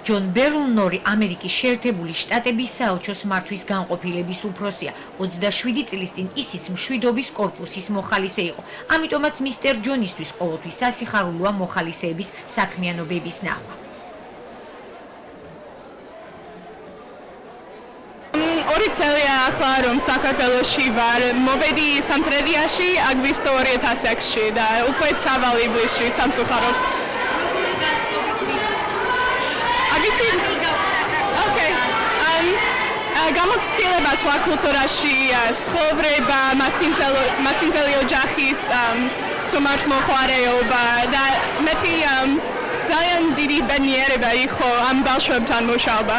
ჯონ ბერნორი ამერიკის შეერთებული შტატების საელჩოს მართვის განყოფილების უფროსია. 27 წლის წინ ისიც მშვიდობის კორპუსის მოხალისე იყო. ამიტომაც მისტერ ჯონისთვის ყოველთვის სასიხარულოა მოხალისეების საქმიანობების ნახვა. ორი წელია ახლა რომ საქართველოში ვარ, მოვედი სამტრედიაში, აქ ვისწორი 2006-ში და უკვე ცავალი ინგლისში სამსახურობ. გამოცდილებას ვარ კულტურაში, ცხოვრება, მასპინძელი ოჯახის სტუმართ მოხარეობა და მეტი ძალიან დიდი ბედნიერება იყო ამ ბავშვებთან მუშაობა.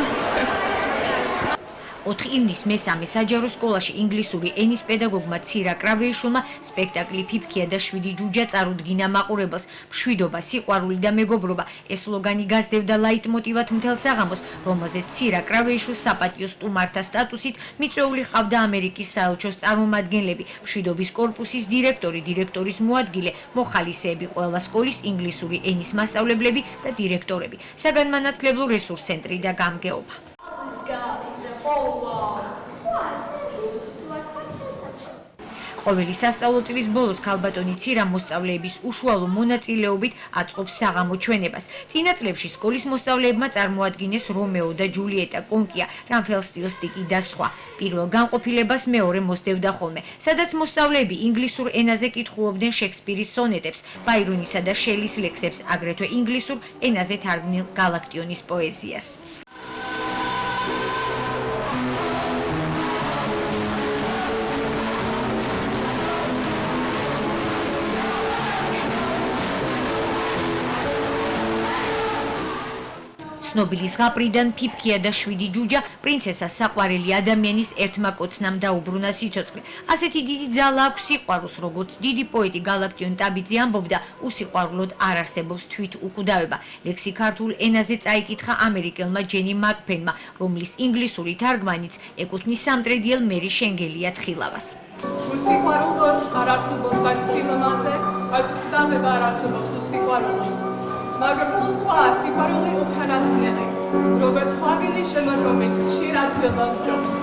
4 ივნისს მესამე საჯარო სკოლაში ინგლისური ენის პედაგოგმა ცირა კრავეიშვილმა სპექტაკლი „ფიფქია და 7 ჯუჯა“ წარუდგინა მაყურებელს. მშვიდობა, სიყვარული და მეგობრობა ეს სლოგანი გასდევდა ლაიტმოტივად მთელ საღამოს, რომელზეც ცირა კრავეიშვილს საპატიო სტუმართა სტატუსით მიწვეული ჰყავდა ამერიკის საელჩოს წარმომადგენლები, მშვიდობის კორპუსის დირექტორი, დირექტორის მოადგილე, მოხალისეები, ყველა სკოლის ინგლისური ენის მასწავლებლები და დირექტორები, საგანმანათლებლო რესურს ცენტრი და გამგეობა. ყოველი სასწავლო წლის ბოლოს ქალბატონი ცირა მოსწავლეების უშუალო მონაწილეობით აწყობს საღამო ჩვენებას. წინა წლებში სკოლის მოსწავლეებმა წარმოადგინეს რომეო და ჯულიეტა, კონკია, რამფელსტილსტიკი და სხვა. პირველ განყოფილებას მეორე მოსდევდა ხოლმე, სადაც მოსწავლეები ინგლისურ ენაზე კითხულობდნენ შექსპირის სონეტებს, ბაირონისა და შელის ლექსებს, აგრეთვე ინგლისურ ენაზე თარგმნილ გალაქტიონის პოეზიას. ცნობილი ზღაპრიდან „ფიფქია და 7 ჯუჯა“ პრინცესას საყვარელი ადამიანის ერთმა კოცნამ დაუბრუნა სიცოცხლე. ასეთი დიდი ძალა აქვს სიყვარულს, როგორც დიდი პოეტი გალაქტიონ ტაბიძე ამბობდა, უსიყვარულოდ არ არსებობს თვით უკვდავება. ლექსი ქართულ ენაზე წაიკითხა ამერიკელმა ჯენი მაკფენმა, რომლის ინგლისური თარგმანიც ეკუთვნის სამტრედიელ მერი შენგელია თხილავას. უსიყვარულოდ არ არსებობს არც სილამაზე, არც ქვდავება არ არსებობს უსიყვარულოდ. მაგრამ სულ სხვა სიყვარული უკანასკნელი, როგორც ყვავილი შემოდგომის ხშირად ფილმს ჯობს.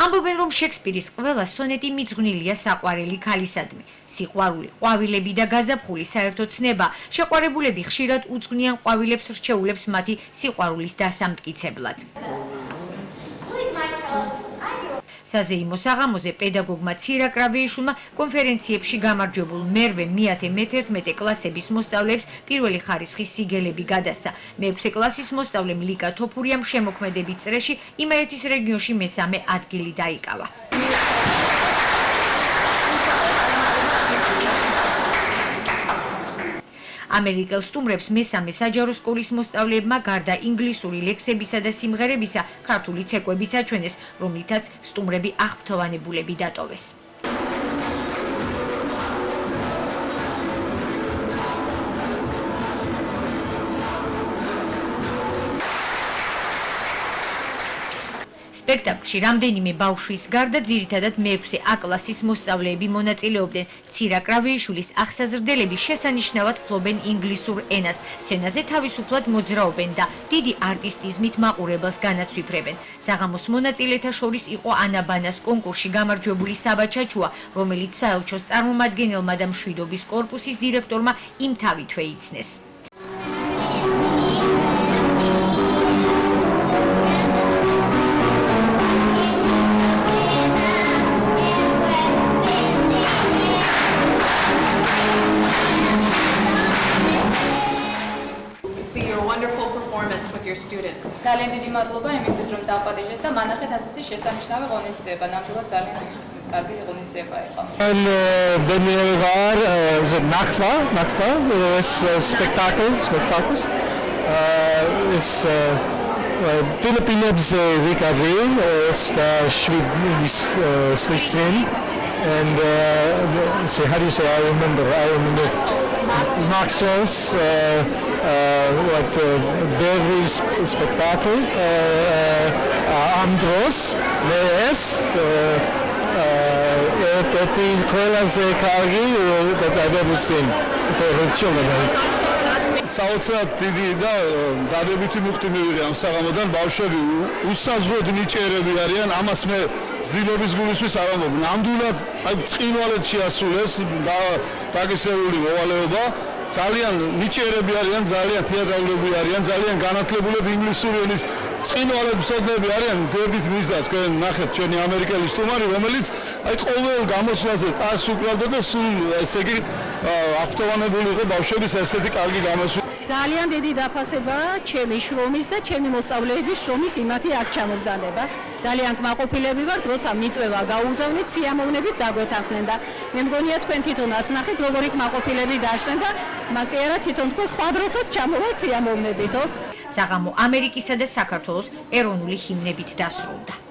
ამბობენ, რომ შექსპირის ყველა სონეტი მიძღვნილია საყვარელი ქალისადმი. სიყვარული, ყვავილები და გაზაფხული საერთო ცნება, შეყვარებულები ხშირად უძღვნიან ყვავილებს რჩეულებს მათი სიყვარულის დასამტკიცებლად. საზეიმო საღამოზე პედაგოგმა ცირა კრავეიშვილმა კონფერენციებში გამარჯვებულ მერვე, მეათე, მე-11 კლასების მოსწავლეებს პირველი ხარისხის სიგელები გადასცა. მე-6 კლასის მოსწავლემ ლიკა თოფურიამ შემოქმედებით წრეში იმერეთის რეგიონში მესამე ადგილი დაიკავა. ამერიკელ სტუმრებს მესამე საჯარო სკოლის მოსწავლეებმა გარდა ინგლისური ლექსებისა და სიმღერებისა, ქართული ცეკვებიც აჩვენეს, რომლითაც სტუმრები აღფრთოვანებულები დატოვეს. სპექტაკლში რამდენიმე ბავშვის გარდა ძირითადად მე-6 A კლასის მოსწავლეები მონაწილეობდნენ. ცირა კრავეიშვილის აღსაზრდელები შესანიშნავად ფლობენ ინგლისურ ენას, სცენაზე თავისუფლად მოძრაობენ და დიდი არტისტიზმით მაყურებელს განაცვიფრებენ. საღამოს მონაწილეთა შორის იყო ანა ბანას კონკურსში გამარჯვებული საბა ჩაჩუა, რომელიც საელჩოს წარმომადგენელმა და მშვიდობის კორპუსის დირექტორმა იმთავითვე იცნეს. students. ძალიან დიდი მადლობა იმისთვის, რომ დააპატიჟეთ და მანახეთ ასეთი შესანიშნავი ღონისძიება. ნამდვილად ძალიან კარგი ღონისძიება იყო. Benjevar Nachva is spectacles. Is Philippines recovery ist Schweden and so how do you say I remember Maxos Berry spectacle Andros Lees Petit Colas Kagi that I've ever seen for her children. საოცრად დიდი და დადებითი მუხტი მივიღე ამ საღამოდან. ბავშვები უსაზღვროდ ნიჭიერები არიან, ამას მე ძილობის გულისთვის არ ამბობ. ნამდვილად აი წინვალეთ შეასრულეს და დაგესეული მოვალეობა. ძალიან ნიჭიერები არიან, ძალიან თეატრალურები არიან, ძალიან განათლებულები ინგლისური ენის წინვალეთ მსოდნეები არიან. გვერდით მისდა თქვენ ნახეთ ჩვენი ამერიკელი სტუმარი, რომელიც აი ყოველ გამოსვლაზე ტას უკრავდა და სულ ესე იგი აქტოვანებული იყო ბავშვების ესეთი კარგი გამოსვლა. ძალიან დიდი დაფასებაა ჩემი შრომის და ჩემი მოსწავლეების შრომის იმათი აქ ჩამოგზავნება. ძალიან კმაყოფილები ვართ, როცა მიწვევა გაუგზავნით, სიამოვნებით დაგვეთანხმდნენ და მე მგონია თქვენ თვითონაც ნახეთ, როგორი კმაყოფილები დააშენ და მაგ არა თვითონ თქვენ სხვა დროსაც ჩამოვალთ სიამოვნებითო. საღამო ამერიკისა და საქართველოს ეროვნული ჰიმნებით დასრულდა.